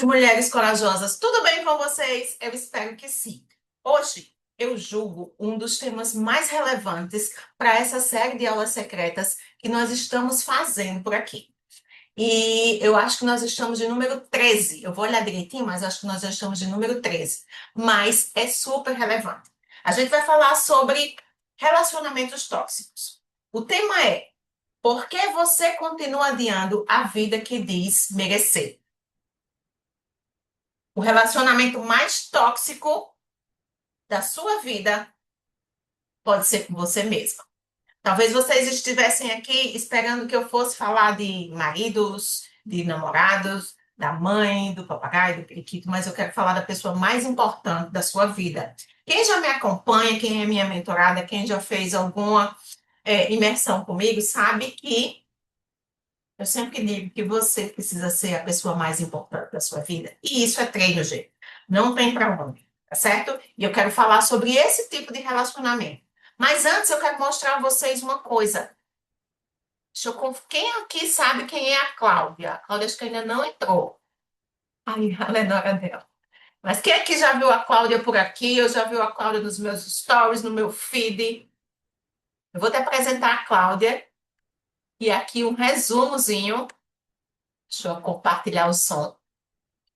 Mulheres corajosas, tudo bem com vocês? Eu espero que sim. Hoje eu julgo um dos temas mais relevantes para essa série de aulas secretas que nós estamos fazendo por aqui. E eu acho que nós estamos de número 13. Eu vou olhar direitinho, mas acho que nós já estamos de número 13. Mas é super relevante. A gente vai falar sobre relacionamentos tóxicos. O tema é: por que você continua adiando a vida que diz merecer? O relacionamento mais tóxico da sua vida pode ser com você mesma. Talvez vocês estivessem aqui esperando que eu fosse falar de maridos, de namorados, da mãe, do papagaio, do periquito, mas eu quero falar da pessoa mais importante da sua vida. Quem já me acompanha, quem é minha mentorada, quem já fez alguma imersão comigo, sabe que eu sempre digo que você precisa ser a pessoa mais importante da sua vida. E isso é treino, gente. Não tem para onde, tá certo? E eu quero falar sobre esse tipo de relacionamento. Mas antes eu quero mostrar a vocês uma coisa. Quem aqui sabe quem é a Cláudia? A Cláudia acho que ainda não entrou. Ai, a Lenora dela. Mas quem aqui já viu a Cláudia por aqui? Eu já viu a Cláudia nos meus stories, no meu feed. Eu vou te apresentar a Cláudia. E aqui um resumozinho. Deixa eu compartilhar o som.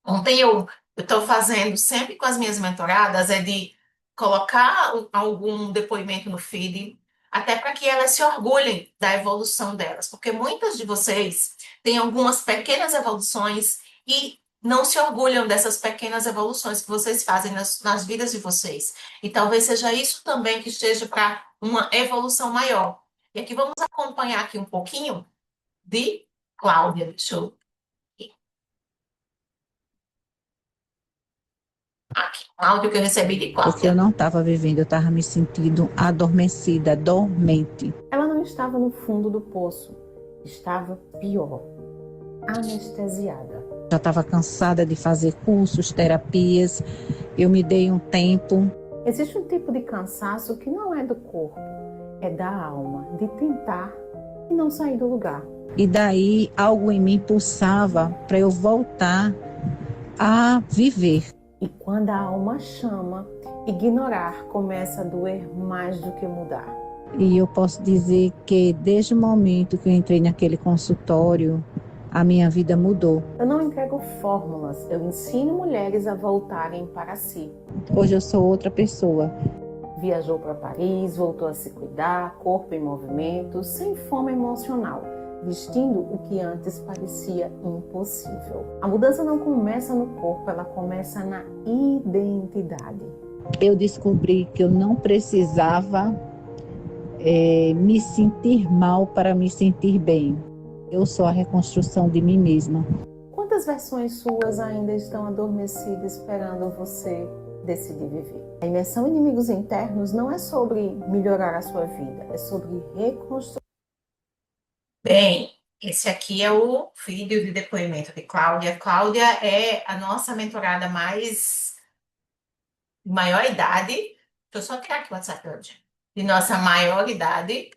Ontem eu estou fazendo sempre com as minhas mentoradas é de colocar algum depoimento no feed, até para que elas se orgulhem da evolução delas, porque muitas de vocês têm algumas pequenas evoluções e não se orgulham dessas pequenas evoluções que vocês fazem nas vidas de vocês. E talvez seja isso também que esteja para uma evolução maior. E aqui vamos acompanhar aqui um pouquinho de Cláudia. Deixa eu aqui, um áudio que eu recebi de Porque eu Cláudia. não estava vivendo, eu estava me sentindo adormecida, dormente. Ela não estava no fundo do poço, estava pior, anestesiada. Já estava cansada de fazer cursos, terapias. Eu me dei um tempo. Existe um tipo de cansaço que não é do corpo, é da alma, de tentar e não sair do lugar. E daí algo em mim pulsava para eu voltar a viver. E quando a alma chama, ignorar começa a doer mais do que mudar. E eu posso dizer que desde o momento que eu entrei naquele consultório, a minha vida mudou. Eu não entrego fórmulas, eu ensino mulheres a voltarem para si. Hoje eu sou outra pessoa. Viajou para Paris, voltou a se cuidar, corpo em movimento, sem fome emocional, vestindo o que antes parecia impossível. A mudança não começa no corpo, ela começa na identidade. Eu descobri que eu não precisava me sentir mal para me sentir bem. Eu sou a reconstrução de mim mesma. Quantas versões suas ainda estão adormecidas esperando você decidir viver? A imersão Inimigos Internos não é sobre melhorar a sua vida, é sobre reconstruir. Bem, esse aqui é o vídeo de depoimento de Cláudia. Cláudia é a nossa mentorada maior idade. Deixa eu só criar aqui o WhatsApp hoje. De nossa maior idade.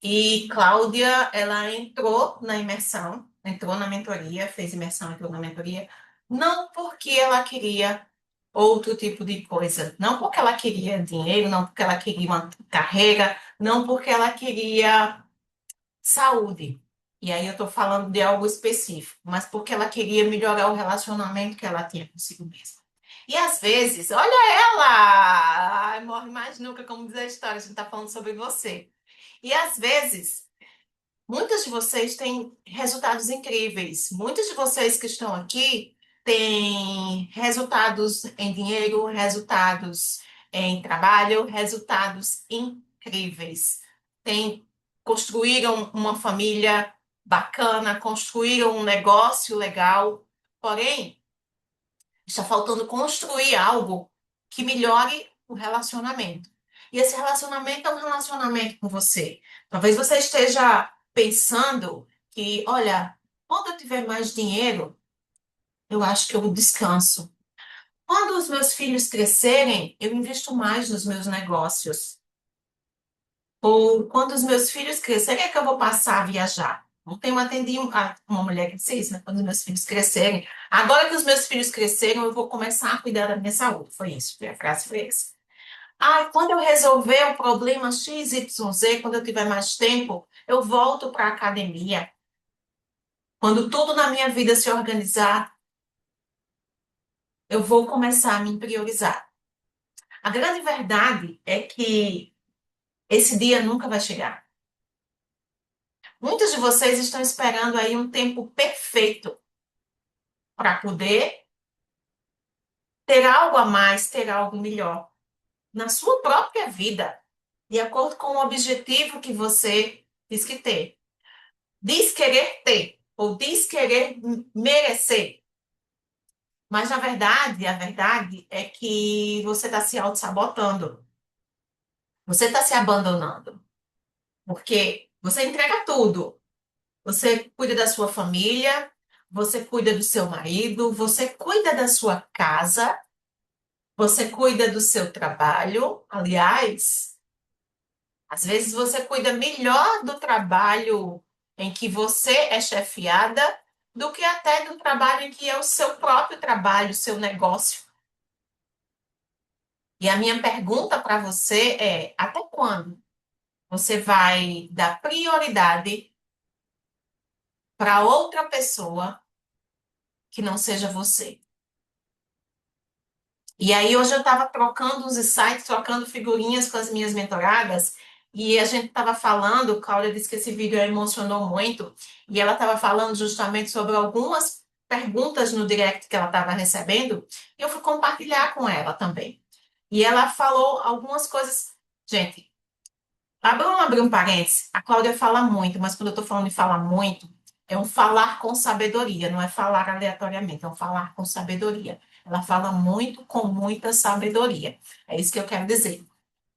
E Cláudia, ela entrou na imersão, entrou na mentoria, fez imersão, entrou na mentoria, não porque ela queria outro tipo de coisa, não porque ela queria dinheiro, não porque ela queria uma carreira, não porque ela queria saúde. E aí eu estou falando de algo específico, mas porque ela queria melhorar o relacionamento que ela tinha consigo mesma. E às vezes, olha ela! Ai, morre mais nunca, como diz a história, a gente está falando sobre você. E às vezes, muitas de vocês têm resultados incríveis. Muitos de vocês que estão aqui têm resultados em dinheiro, resultados em trabalho, resultados incríveis. Construíram uma família bacana, construíram um negócio legal. Porém, está faltando construir algo que melhore o relacionamento. E esse relacionamento é um relacionamento com você. Talvez você esteja pensando que, olha, quando eu tiver mais dinheiro, eu acho que eu descanso. Quando os meus filhos crescerem, eu invisto mais nos meus negócios. Ou quando os meus filhos crescerem, é que eu vou passar a viajar. Ontem eu atendi uma mulher que disse isso, né? Quando os meus filhos crescerem. Agora que os meus filhos cresceram, eu vou começar a cuidar da minha saúde. Foi isso, a frase foi essa. Ah, quando eu resolver o problema X, Y, Z, quando eu tiver mais tempo, eu volto para a academia. Quando tudo na minha vida se organizar, eu vou começar a me priorizar. A grande verdade é que esse dia nunca vai chegar. Muitos de vocês estão esperando aí um tempo perfeito para poder ter algo a mais, ter algo melhor na sua própria vida, de acordo com o objetivo que você diz que ter. Diz querer ter, ou diz querer merecer. Mas, na verdade, a verdade é que você está se auto-sabotando. Você está se abandonando. Porque você entrega tudo. Você cuida da sua família, você cuida do seu marido, você cuida da sua casa, você cuida do seu trabalho. Aliás, às vezes você cuida melhor do trabalho em que você é chefiada do que até do trabalho em que é o seu próprio trabalho, o seu negócio. E a minha pergunta para você é: até quando você vai dar prioridade para outra pessoa que não seja você? E aí hoje eu estava trocando uns insights, trocando figurinhas com as minhas mentoradas, e a gente estava falando, Cláudia disse que esse vídeo a emocionou muito, e ela estava falando justamente sobre algumas perguntas no direct que ela estava recebendo, e eu fui compartilhar com ela também. E ela falou algumas coisas. Gente, abrir um parênteses, a Cláudia fala muito, mas quando eu estou falando de falar muito, é um falar com sabedoria, não é falar aleatoriamente, é um falar com sabedoria. Ela fala muito com muita sabedoria. É isso que eu quero dizer.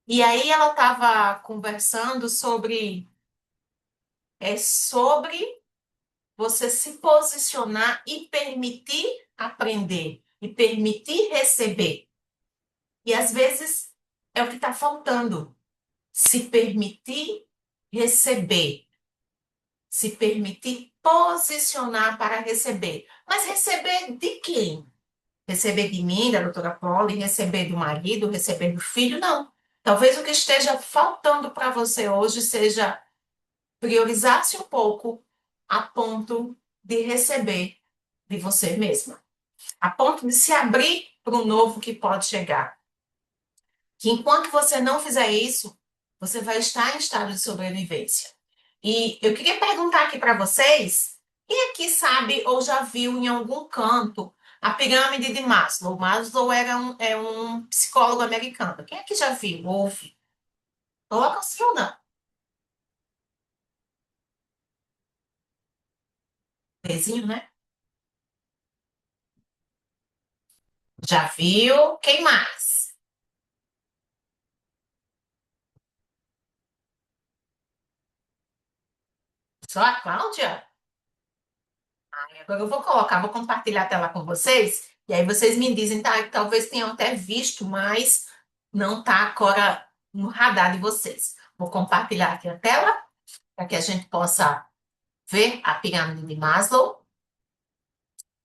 E aí ela estava conversando sobre você se posicionar e permitir aprender, e permitir receber. E às vezes é o que está faltando. Se permitir receber. Se permitir posicionar para receber. Mas receber de quem? Receber de mim, da doutora Polly, receber do marido, receber do filho? Não. Talvez o que esteja faltando para você hoje seja priorizar-se um pouco a ponto de receber de você mesma. A ponto de se abrir para o novo que pode chegar. Que enquanto você não fizer isso, você vai estar em estado de sobrevivência. E eu queria perguntar aqui para vocês, quem aqui sabe ou já viu em algum canto a pirâmide de Maslow? Maslow é um psicólogo americano. Quem aqui já viu, ouve? Coloca sim ou não. Pezinho, né? Já viu? Quem mais? Só a Cláudia? Agora eu vou colocar, vou compartilhar a tela com vocês, e aí vocês me dizem, tá? Talvez tenham até visto, mas não tá agora no radar de vocês. Vou compartilhar aqui a tela para que a gente possa ver a pirâmide de Maslow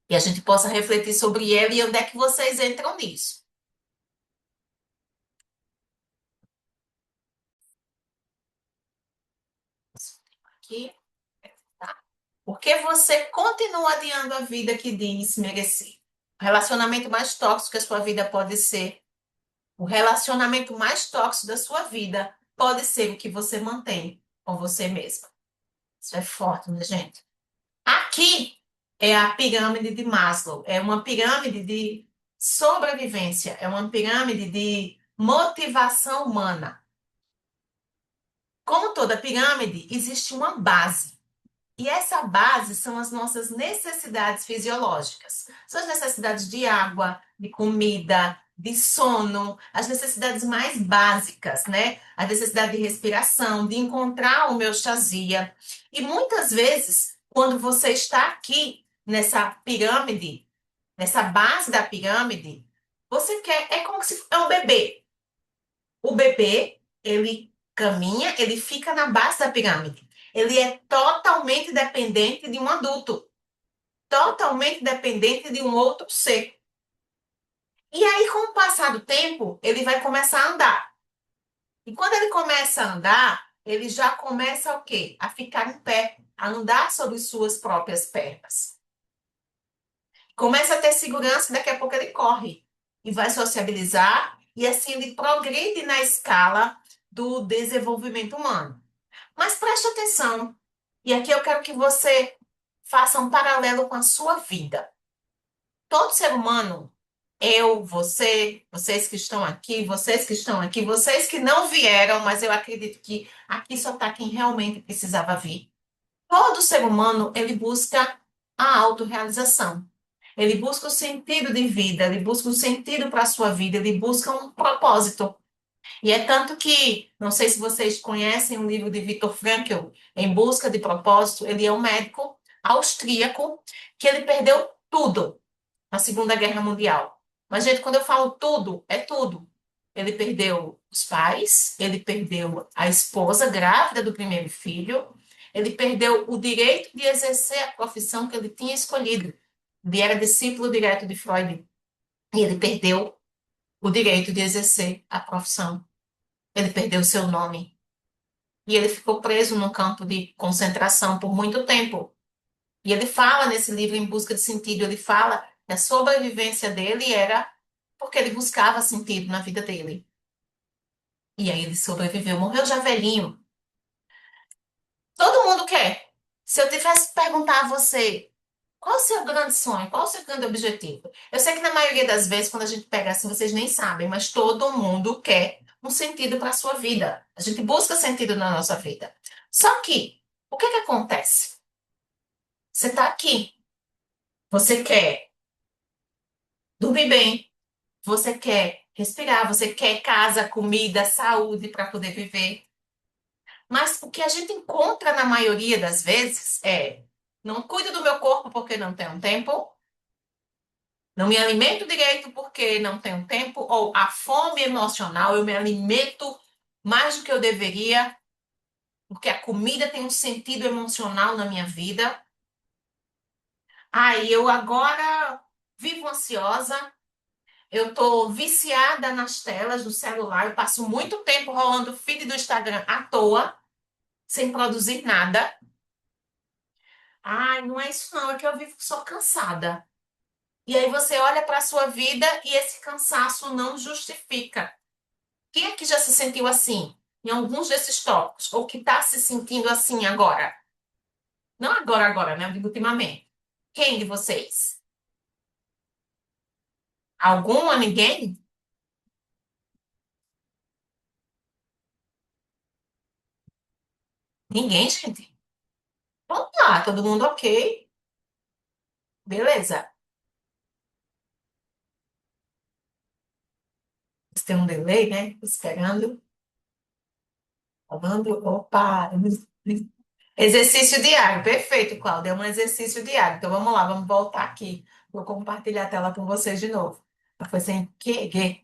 e a gente possa refletir sobre ela e onde é que vocês entram nisso. Aqui, tá? Por que você continua adiando a vida que diz merecer? O relacionamento mais tóxico que a sua vida pode ser, o relacionamento mais tóxico da sua vida pode ser o que você mantém com você mesma. Isso é forte, né, gente? Aqui é a pirâmide de Maslow, é uma pirâmide de sobrevivência, é uma pirâmide de motivação humana. Como toda pirâmide, existe uma base. E essa base são as nossas necessidades fisiológicas. São as necessidades de água, de comida, de sono, as necessidades mais básicas, né? A necessidade de respiração, de encontrar a homeostasia. E muitas vezes, quando você está aqui nessa pirâmide, nessa base da pirâmide, você quer, é como se é um bebê. O bebê, ele caminha, ele fica na base da pirâmide. Ele é totalmente dependente de um adulto, totalmente dependente de um outro ser. E aí, com o passar do tempo, ele vai começar a andar. E quando ele começa a andar, ele já começa o quê? A ficar em pé, a andar sobre suas próprias pernas. Começa a ter segurança, daqui a pouco ele corre e vai sociabilizar, e assim ele progride na escala do desenvolvimento humano. Mas preste atenção, e aqui eu quero que você faça um paralelo com a sua vida. Todo ser humano, eu, você, vocês que estão aqui, vocês que estão aqui, vocês que não vieram, mas eu acredito que aqui só está quem realmente precisava vir. Todo ser humano, ele busca a autorrealização. Ele busca o sentido de vida, ele busca o sentido para a sua vida, ele busca um propósito. E é tanto que, não sei se vocês conhecem o livro de Viktor Frankl, Em Busca de Propósito, ele é um médico austríaco que ele perdeu tudo na Segunda Guerra Mundial. Mas, gente, quando eu falo tudo, é tudo. Ele perdeu os pais, ele perdeu a esposa grávida do primeiro filho, ele perdeu o direito de exercer a profissão que ele tinha escolhido. Ele era discípulo direto de Freud. E ele perdeu o direito de exercer a profissão. Ele perdeu seu nome. E ele ficou preso num campo de concentração por muito tempo. E ele fala nesse livro Em Busca de Sentido, ele fala que a sobrevivência dele era porque ele buscava sentido na vida dele. E aí ele sobreviveu, morreu já velhinho. Todo mundo quer. Se eu tivesse que perguntar a você, qual o seu grande sonho? Qual o seu grande objetivo? Eu sei que na maioria das vezes, quando a gente pega assim, vocês nem sabem, mas todo mundo quer um sentido para a sua vida. A gente busca sentido na nossa vida. Só que, o que que acontece? Você está aqui, você quer dormir bem, você quer respirar, você quer casa, comida, saúde para poder viver. Mas o que a gente encontra na maioria das vezes é: não cuido do meu corpo porque não tenho tempo, não me alimento direito porque não tenho tempo, ou a fome emocional, eu me alimento mais do que eu deveria, porque a comida tem um sentido emocional na minha vida. Aí eu agora vivo ansiosa, eu tô viciada nas telas do celular, eu passo muito tempo rolando o feed do Instagram à toa, sem produzir nada. Ai, não é isso não, é que eu vivo só cansada. E aí você olha para a sua vida e esse cansaço não justifica. Quem aqui já se sentiu assim em alguns desses tópicos? Ou que está se sentindo assim agora? Não agora, agora, né? Eu digo ultimamente. Quem de vocês? Alguma? Ninguém? Ninguém, gente? Vamos lá, todo mundo ok? Beleza. Você tem um delay, né? Esperando, falando. Opa! Exercício diário. Perfeito, Cláudia. É um exercício diário. Então vamos lá, vamos voltar aqui. Vou compartilhar a tela com vocês de novo. Foi sem querer.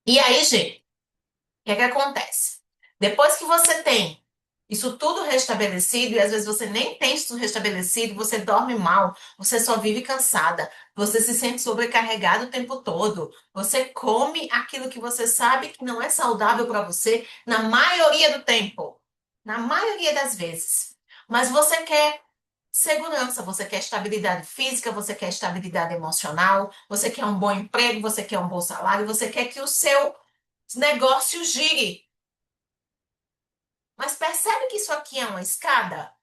E aí, gente? O que é que acontece? Depois que você tem isso tudo restabelecido, e às vezes você nem tem isso restabelecido, você dorme mal, você só vive cansada, você se sente sobrecarregado o tempo todo, você come aquilo que você sabe que não é saudável para você na maioria do tempo, na maioria das vezes. Mas você quer segurança, você quer estabilidade física, você quer estabilidade emocional, você quer um bom emprego, você quer um bom salário, você quer que o seu negócio gire. Mas percebe que isso aqui é uma escada?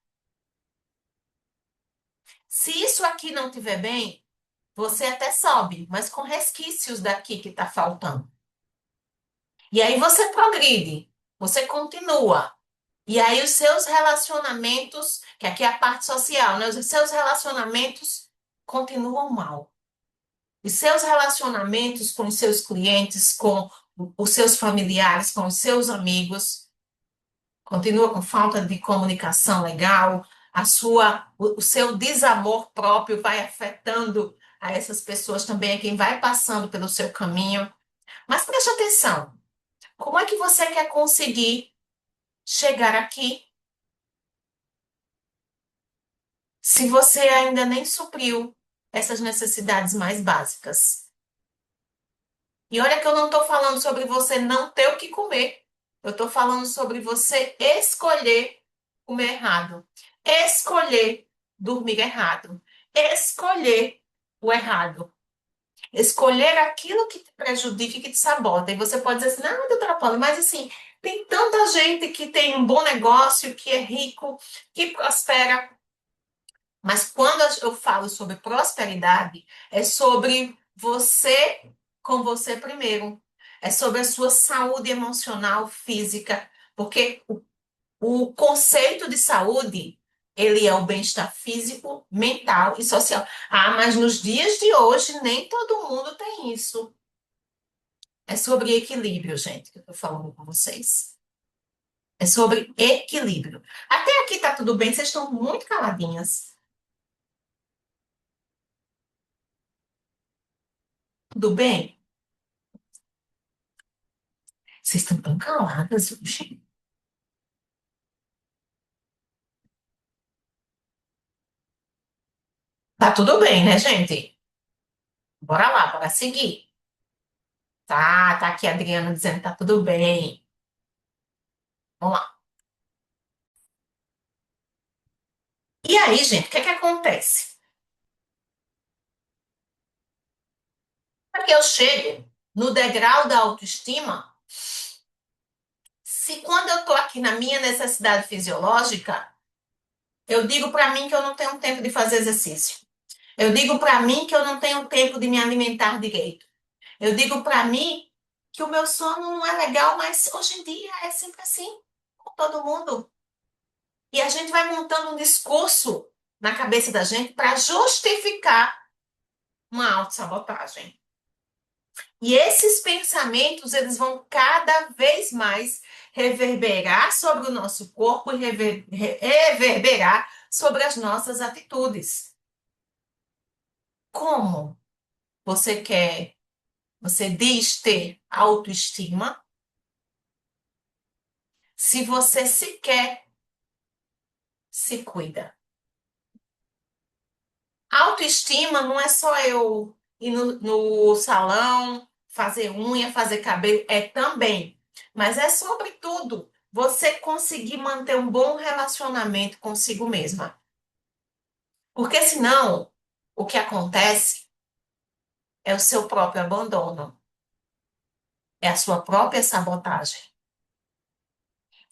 Se isso aqui não estiver bem, você até sobe, mas com resquícios daqui que está faltando. E aí você progride, você continua. E aí os seus relacionamentos, que aqui é a parte social, né? Os seus relacionamentos continuam mal. Os seus relacionamentos com os seus clientes, com os seus familiares, com os seus amigos, continua com falta de comunicação legal, o seu desamor próprio vai afetando a essas pessoas também, a quem vai passando pelo seu caminho. Mas preste atenção, como é que você quer conseguir chegar aqui se você ainda nem supriu essas necessidades mais básicas? E olha que eu não estou falando sobre você não ter o que comer. Eu estou falando sobre você escolher comer errado, escolher dormir errado, escolher o errado, escolher aquilo que te prejudica e que te sabota. E você pode dizer assim, não, doutora Paula, mas assim, tem tanta gente que tem um bom negócio, que é rico, que prospera. Mas quando eu falo sobre prosperidade, é sobre você com você primeiro. É sobre a sua saúde emocional, física, porque o conceito de saúde, ele é o bem-estar físico, mental e social. Ah, mas nos dias de hoje nem todo mundo tem isso. É sobre equilíbrio, gente, que eu estou falando com vocês. É sobre equilíbrio. Até aqui tá tudo bem, vocês estão muito caladinhas. Tudo bem? Vocês estão tão caladas hoje. Tá tudo bem, né, gente? Bora lá, bora seguir. Tá aqui a Adriana dizendo que tá tudo bem. Vamos lá. E aí, gente, o que é que acontece? Para que eu chegue no degrau da autoestima, se quando eu tô aqui na minha necessidade fisiológica, eu digo para mim que eu não tenho tempo de fazer exercício. Eu digo para mim que eu não tenho tempo de me alimentar direito. Eu digo para mim que o meu sono não é legal, mas hoje em dia é sempre assim, com todo mundo. E a gente vai montando um discurso na cabeça da gente para justificar uma autossabotagem. E esses pensamentos, eles vão cada vez mais reverberar sobre o nosso corpo e reverberar sobre as nossas atitudes. Como você quer, você diz ter autoestima, se você sequer se cuida? Autoestima não é só eu ir no salão, fazer unha, fazer cabelo, é também. Mas é sobretudo você conseguir manter um bom relacionamento consigo mesma. Porque senão, o que acontece é o seu próprio abandono, é a sua própria sabotagem.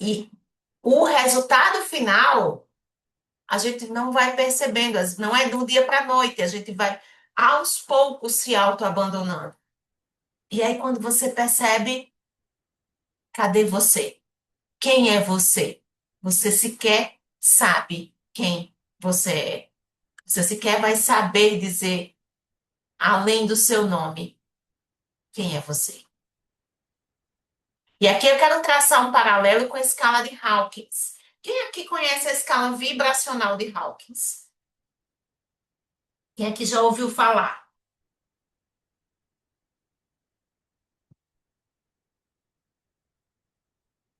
E o resultado final, a gente não vai percebendo, não é do dia para a noite, a gente vai aos poucos se auto-abandonando. E aí, quando você percebe, cadê você? Quem é você? Você sequer sabe quem você é. Você sequer vai saber dizer, além do seu nome, quem é você. E aqui eu quero traçar um paralelo com a escala de Hawkins. Quem aqui conhece a escala vibracional de Hawkins? Quem aqui já ouviu falar?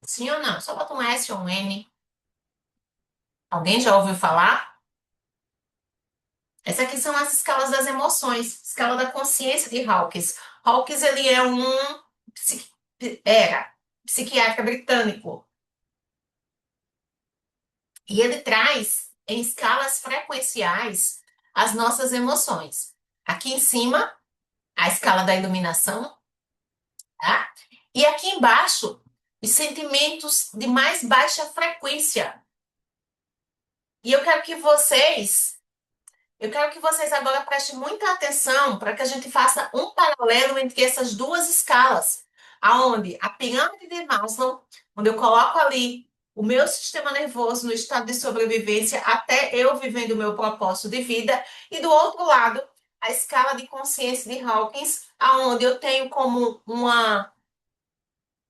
Sim ou não? Só bota um S ou um N. Alguém já ouviu falar? Essas aqui são as escalas das emoções, escala da consciência de Hawkins. Hawkins, ele é psi- era psiquiatra britânico. E ele traz em escalas frequenciais as nossas emoções. Aqui em cima, a escala da iluminação, tá? E aqui embaixo, os sentimentos de mais baixa frequência. E eu quero que vocês agora prestem muita atenção para que a gente faça um paralelo entre essas duas escalas, aonde a pirâmide de Maslow, onde eu coloco ali o meu sistema nervoso no estado de sobrevivência até eu vivendo o meu propósito de vida, e do outro lado, a escala de consciência de Hawkins, aonde eu tenho como uma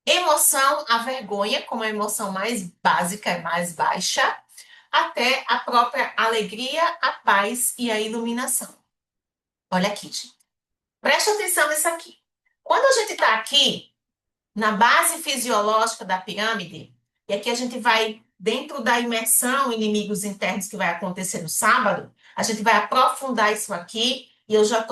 emoção a vergonha, como a emoção mais básica e mais baixa, até a própria alegria, a paz e a iluminação. Olha aqui, gente. Presta atenção nisso aqui. Quando a gente está aqui, na base fisiológica da pirâmide, E aqui a gente vai, dentro da imersão Inimigos Internos que vai acontecer no sábado, a gente vai aprofundar isso aqui e eu já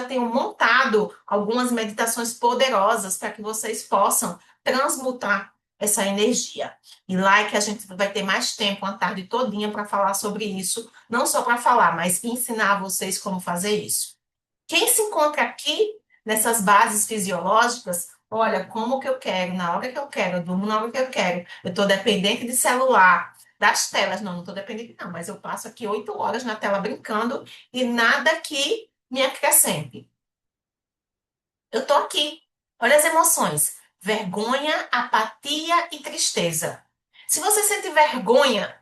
tenho montado algumas meditações poderosas para que vocês possam transmutar essa energia. E lá é que a gente vai ter mais tempo, uma tarde todinha para falar sobre isso, não só para falar, mas ensinar vocês como fazer isso. Quem se encontra aqui nessas bases fisiológicas, olha, como que eu quero, na hora que eu quero, eu durmo na hora que eu quero, eu estou dependente de celular, das telas, não estou dependente não, mas eu passo aqui 8 horas na tela brincando e nada que me acrescente. Eu estou aqui. Olha as emoções: vergonha, apatia e tristeza. Se você sente vergonha,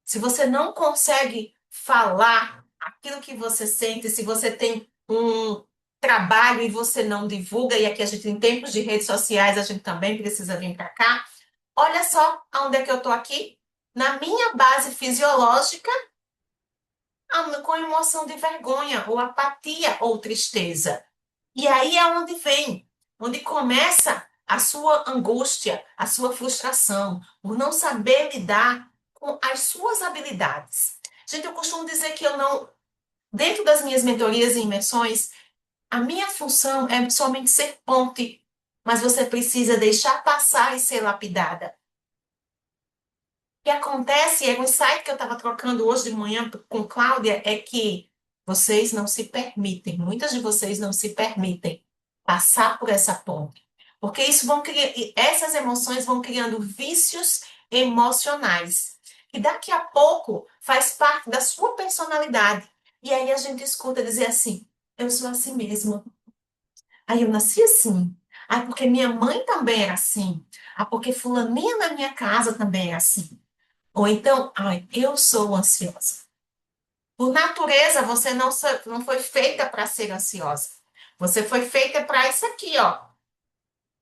se você não consegue falar aquilo que você sente, se você tem um trabalho e você não divulga, e aqui a gente, em tempos de redes sociais, a gente também precisa vir para cá. Olha só aonde é que eu estou aqui. Na minha base fisiológica, com emoção de vergonha, ou apatia, ou tristeza. E aí é onde vem, onde começa a sua angústia, a sua frustração, por não saber lidar com as suas habilidades. Gente, eu costumo dizer que eu não, dentro das minhas mentorias e imersões, a minha função é somente ser ponte, mas você precisa deixar passar e ser lapidada. O que acontece, é um insight que eu estava trocando hoje de manhã com Cláudia, é que vocês não se permitem, muitas de vocês não se permitem passar por essa ponte. Porque isso essas emoções vão criando vícios emocionais, que daqui a pouco faz parte da sua personalidade. E aí a gente escuta dizer assim: eu sou assim mesmo. Aí eu nasci assim. Ah, porque minha mãe também era assim. Ah, porque fulaninha na minha casa também é assim. Ou então, ai, eu sou ansiosa. Por natureza, você não foi feita para ser ansiosa. Você foi feita para isso aqui, ó.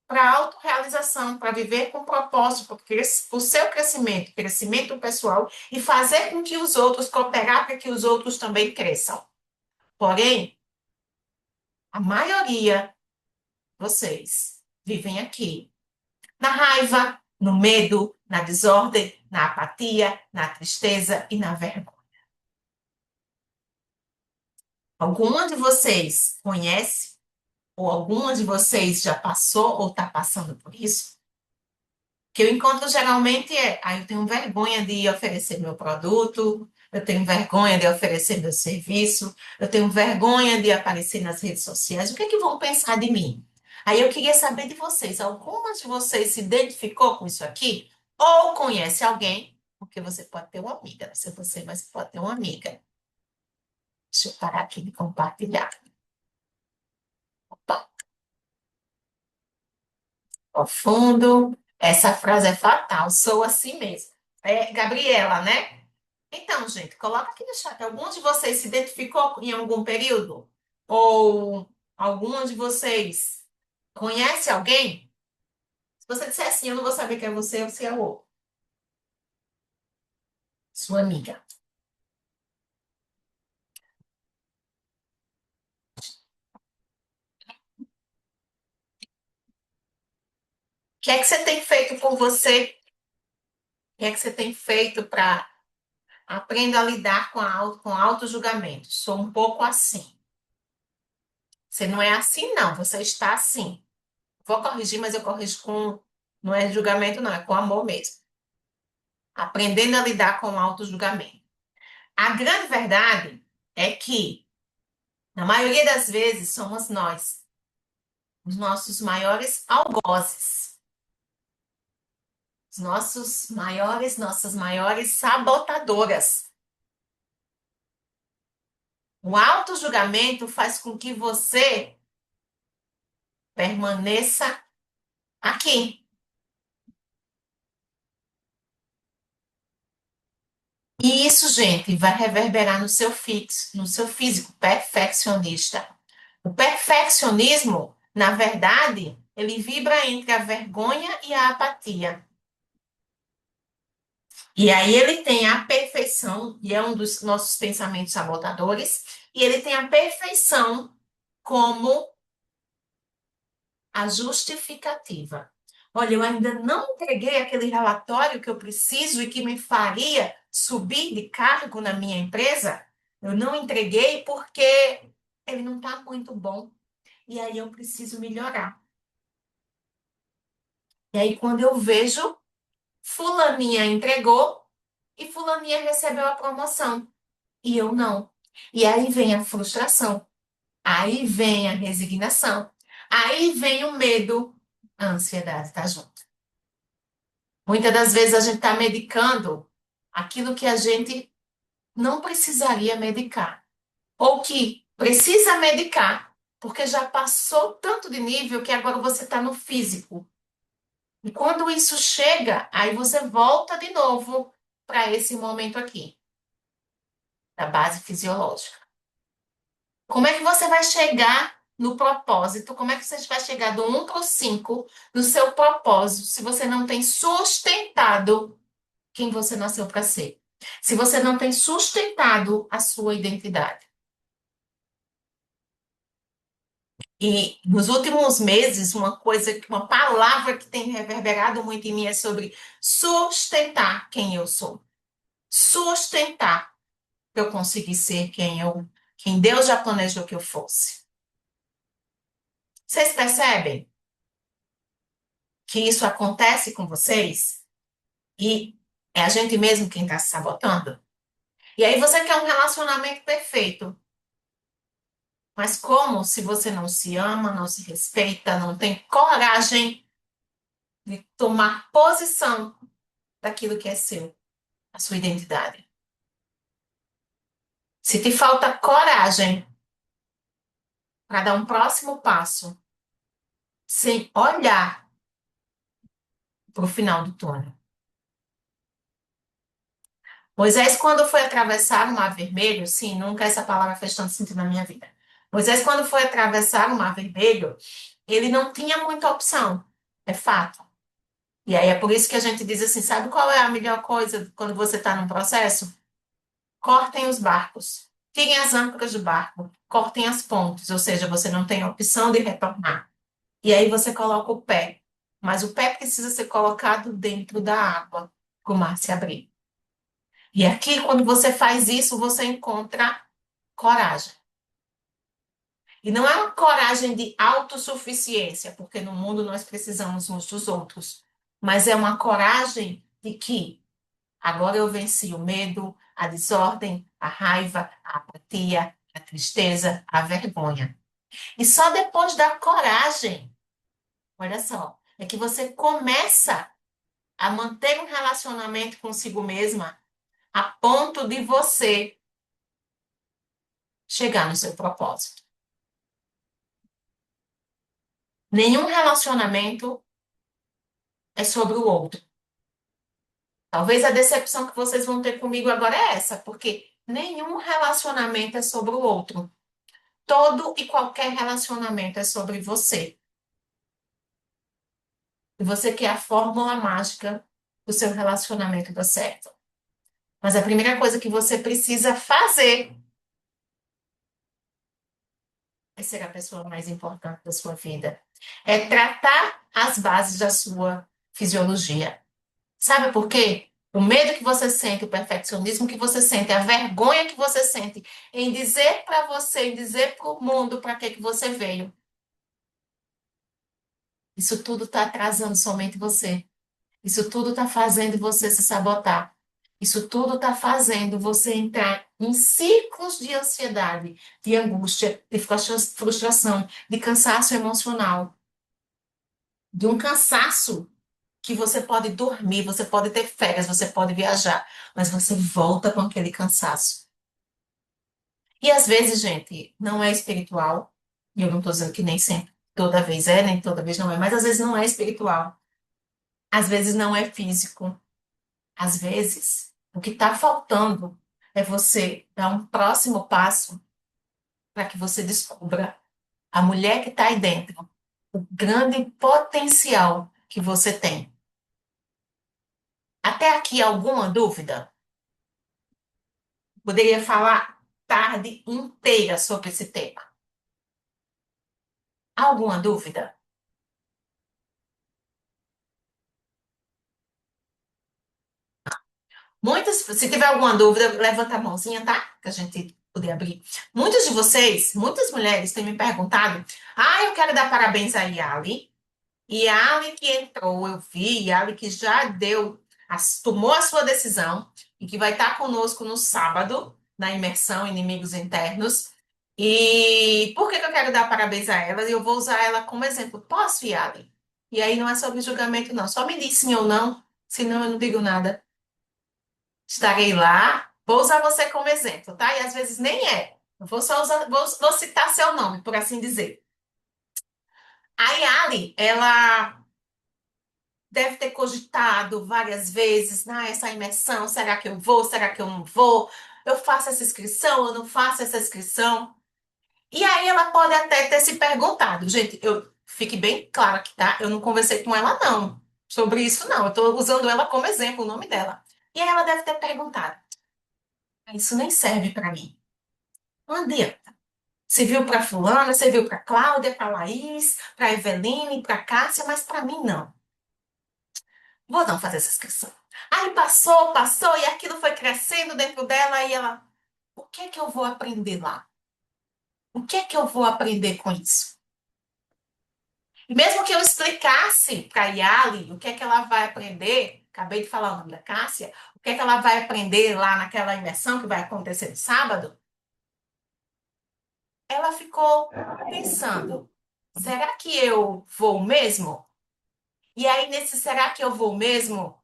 Para autorrealização, para viver com propósito, para o seu crescimento, crescimento pessoal e fazer com que os outros, cooperar para que os outros também cresçam. Porém, a maioria de vocês vivem aqui na raiva, no medo, na desordem, na apatia, na tristeza e na vergonha. Alguma de vocês conhece, ou alguma de vocês já passou ou está passando por isso? Que eu encontro geralmente eu tenho vergonha de oferecer meu produto, eu tenho vergonha de oferecer meu serviço, eu tenho vergonha de aparecer nas redes sociais. O que é que vão pensar de mim? Aí eu queria saber de vocês, alguma de vocês se identificou com isso aqui? Ou conhece alguém, porque você pode ter uma amiga, não sei você, mas pode ter uma amiga. Deixa eu parar aqui de compartilhar. Opa. Profundo. Essa frase é fatal, sou assim mesmo. É Gabriela, né? Então, gente, coloca aqui no chat. Algum de vocês se identificou em algum período? Ou algum de vocês conhece alguém? Se você disser assim, eu não vou saber quem é você ou se é o outro. Sua amiga. O que é que você tem feito por você? O que é que você tem feito para aprender a lidar com auto-julgamento? Sou um pouco assim. Você não é assim, não. Você está assim. Vou corrigir, mas eu corrijo com. Não é julgamento, não, é com amor mesmo. Aprendendo a lidar com o auto-julgamento. A grande verdade é que, na maioria das vezes, somos nós, os nossos maiores algozes, nossas maiores sabotadoras. O auto-julgamento faz com que você permaneça aqui. E isso, gente, vai reverberar no seu físico perfeccionista. O perfeccionismo, na verdade, ele vibra entre a vergonha e a apatia. E aí ele tem a perfeição, e é um dos nossos pensamentos sabotadores, e ele tem a perfeição como a justificativa. Olha, eu ainda não entreguei aquele relatório que eu preciso e que me faria subir de cargo na minha empresa. Eu não entreguei porque ele não está muito bom. E aí eu preciso melhorar. E aí, quando eu vejo, fulaninha entregou e fulaninha recebeu a promoção. E eu não. E aí vem a frustração. Aí vem a resignação. Aí vem o medo. A ansiedade tá junto. Muitas das vezes a gente está medicando aquilo que a gente não precisaria medicar. Ou que precisa medicar, porque já passou tanto de nível que agora você está no físico. E quando isso chega, aí você volta de novo para esse momento aqui, da base fisiológica. Como é que você vai chegar no propósito? Como é que você vai chegar do 1 para o 5 no seu propósito se você não tem sustentado quem você nasceu para ser? Se você não tem sustentado a sua identidade? E nos últimos meses, uma palavra que tem reverberado muito em mim é sobre sustentar quem eu sou. Sustentar para eu conseguir ser quem Deus já planejou que eu fosse. Vocês percebem que isso acontece com vocês? E é a gente mesmo quem está se sabotando? E aí você quer um relacionamento perfeito. Mas como se você não se ama, não se respeita, não tem coragem de tomar posição daquilo que é seu, a sua identidade? Se te falta coragem para dar um próximo passo, sem olhar para o final do túnel. Moisés, quando foi atravessar o Mar Vermelho, sim, nunca essa palavra fez tanto sentido na minha vida. Moisés, quando foi atravessar o Mar Vermelho, ele não tinha muita opção, é fato. E aí é por isso que a gente diz assim: sabe qual é a melhor coisa quando você está num processo? Cortem os barcos, tirem as âncoras do barco, cortem as pontes, ou seja, você não tem opção de retornar. E aí você coloca o pé, mas o pé precisa ser colocado dentro da água para o mar se abrir. E aqui, quando você faz isso, você encontra coragem. E não é uma coragem de autossuficiência, porque no mundo nós precisamos uns dos outros, mas é uma coragem de que agora eu venci o medo, a desordem, a raiva, a apatia, a tristeza, a vergonha. E só depois da coragem, olha só, é que você começa a manter um relacionamento consigo mesma a ponto de você chegar no seu propósito. Nenhum relacionamento é sobre o outro. Talvez a decepção que vocês vão ter comigo agora é essa, porque nenhum relacionamento é sobre o outro. Todo e qualquer relacionamento é sobre você. E você quer a fórmula mágica do seu relacionamento dar certo. Mas a primeira coisa que você precisa fazer é ser a pessoa mais importante da sua vida. É tratar as bases da sua fisiologia. Sabe por quê? O medo que você sente, o perfeccionismo que você sente, a vergonha que você sente em dizer para você, em dizer para o mundo para que você veio. Isso tudo está atrasando somente você. Isso tudo está fazendo você se sabotar. Isso tudo está fazendo você entrar em ciclos de ansiedade, de angústia, de frustração, de cansaço emocional, de um cansaço que você pode dormir, você pode ter férias, você pode viajar, mas você volta com aquele cansaço. E às vezes, gente, não é espiritual, e eu não estou dizendo que nem sempre, toda vez é, nem toda vez não é, mas às vezes não é espiritual, às vezes não é físico, às vezes o que está faltando é você dar um próximo passo para que você descubra a mulher que está aí dentro, o grande potencial que você tem. Até aqui, alguma dúvida? Poderia falar tarde inteira sobre esse tema. Alguma dúvida? Se tiver alguma dúvida, levanta a mãozinha, tá? Que a gente poder abrir. Muitos de vocês, muitas mulheres têm me perguntado: eu quero dar parabéns a Yali. E a Ali que entrou, eu vi, a Ali que já tomou a sua decisão e que vai estar conosco no sábado, na imersão Inimigos Internos. E por que que eu quero dar parabéns a ela? E eu vou usar ela como exemplo. Posso, Yali? E aí não é sobre julgamento, não. Só me diz sim ou não, senão eu não digo nada. Estarei lá. Vou usar você como exemplo, tá? E às vezes nem é. Eu vou só usar, vou citar seu nome, por assim dizer. A Yali, ela deve ter cogitado várias vezes, essa imersão, será que eu vou, será que eu não vou? Eu faço essa inscrição, eu não faço essa inscrição? E aí ela pode até ter se perguntado, gente, eu fique bem claro aqui, tá? Eu não conversei com ela não, sobre isso não, eu tô usando ela como exemplo, o nome dela. E aí ela deve ter perguntado, isso nem serve para mim. Não adianta. Você viu para fulana, você viu para Cláudia, para Laís, para Eveline, para Cássia, mas para mim não. Vou não fazer essa inscrição. Aí passou, passou, e aquilo foi crescendo dentro dela, e ela, o que é que eu vou aprender lá? O que é que eu vou aprender com isso? E mesmo que eu explicasse para a Yali o que é que ela vai aprender, acabei de falar o nome da Cássia, o que é que ela vai aprender lá naquela imersão que vai acontecer no sábado, ela ficou pensando, será que eu vou mesmo? E aí, nesse será que eu vou mesmo?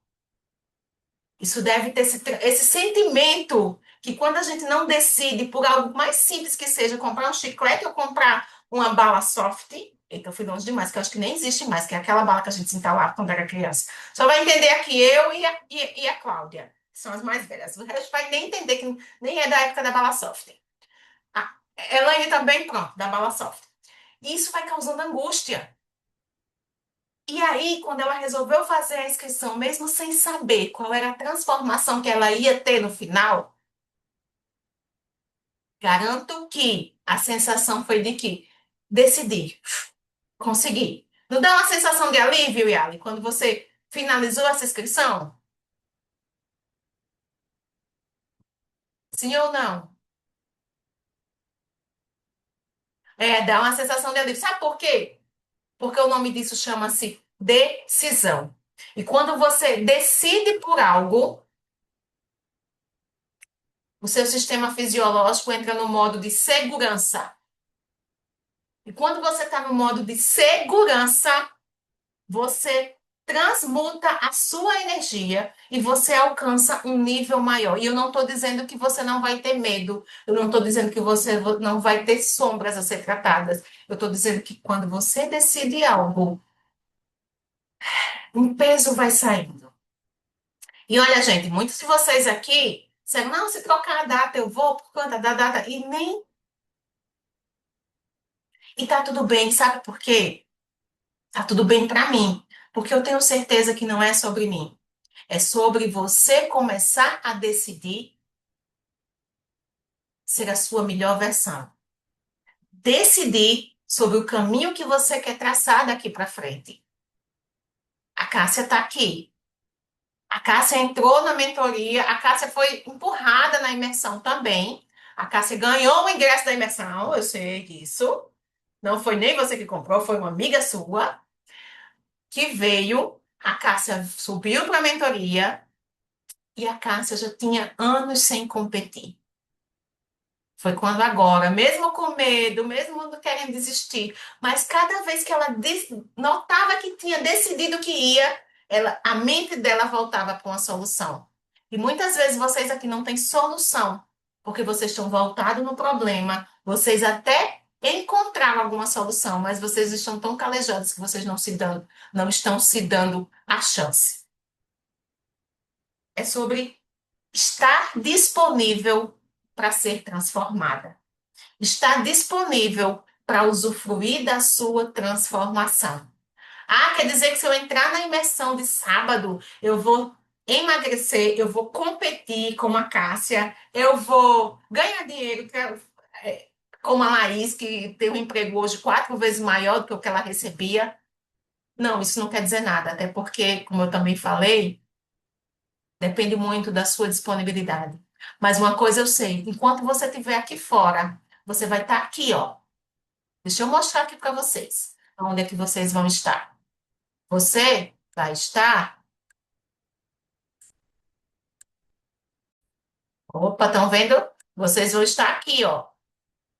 Isso deve ter esse sentimento que quando a gente não decide por algo mais simples que seja comprar um chiclete ou comprar uma bala soft, eita, eu fui longe demais, que eu acho que nem existe mais, que é aquela bala que a gente se entalava quando era criança. Só vai entender aqui eu e a Cláudia, que são as mais velhas. O resto vai nem entender que nem é da época da bala soft. A Elaine também, pronto, da bala soft. E isso vai causando angústia. E aí, quando ela resolveu fazer a inscrição, mesmo sem saber qual era a transformação que ela ia ter no final, garanto que a sensação foi de que decidi, consegui. Não dá uma sensação de alívio, Yali, quando você finalizou essa inscrição? Sim ou não? Dá uma sensação de alívio. Sabe por quê? Porque o nome disso chama-se decisão. E quando você decide por algo, o seu sistema fisiológico entra no modo de segurança. E quando você está no modo de segurança, você transmuta a sua energia e você alcança um nível maior. E eu não estou dizendo que você não vai ter medo, eu não estou dizendo que você não vai ter sombras a ser tratadas. Eu estou dizendo que quando você decide algo, um peso vai saindo. E olha, gente, muitos de vocês aqui disseram, não, se trocar a data, eu vou por conta da data. E nem. E tá tudo bem, sabe por quê? Tá tudo bem para mim, porque eu tenho certeza que não é sobre mim. É sobre você começar a decidir ser a sua melhor versão. Decidir sobre o caminho que você quer traçar daqui para frente. A Cássia está aqui. A Cássia entrou na mentoria, a Cássia foi empurrada na imersão também. A Cássia ganhou o ingresso da imersão, eu sei disso. Não foi nem você que comprou, foi uma amiga sua que veio. A Cássia subiu para a mentoria e a Cássia já tinha anos sem competir. Foi quando agora, mesmo com medo, mesmo não querendo desistir, mas cada vez que ela notava que tinha decidido que ia, a mente dela voltava para uma solução. E muitas vezes vocês aqui não têm solução, porque vocês estão voltados no problema, vocês até encontraram alguma solução, mas vocês estão tão calejados que vocês não estão se dando a chance. É sobre estar disponível para ser transformada. Está disponível para usufruir da sua transformação. Quer dizer que se eu entrar na imersão de sábado, eu vou emagrecer, eu vou competir com a Cássia, eu vou ganhar dinheiro como a Laís, que tem um emprego hoje 4 vezes maior do que o que ela recebia. Não, isso não quer dizer nada, até porque, como eu também falei, Depende muito da sua disponibilidade. Mas uma coisa eu sei, enquanto você estiver aqui fora, você vai estar aqui, ó. Deixa eu mostrar aqui para vocês. Onde é que vocês vão estar? Você vai estar. Opa, estão vendo? Vocês vão estar aqui, ó,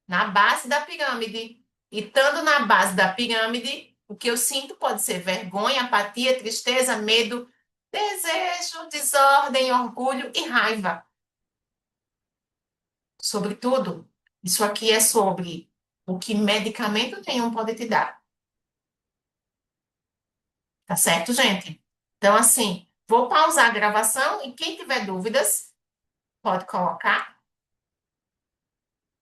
na base da pirâmide. E estando na base da pirâmide, o que eu sinto pode ser vergonha, apatia, tristeza, medo, desejo, desordem, orgulho e raiva. Sobretudo, isso aqui é sobre o que medicamento nenhum pode te dar. Tá certo, gente? Então, assim, vou pausar a gravação e quem tiver dúvidas, pode colocar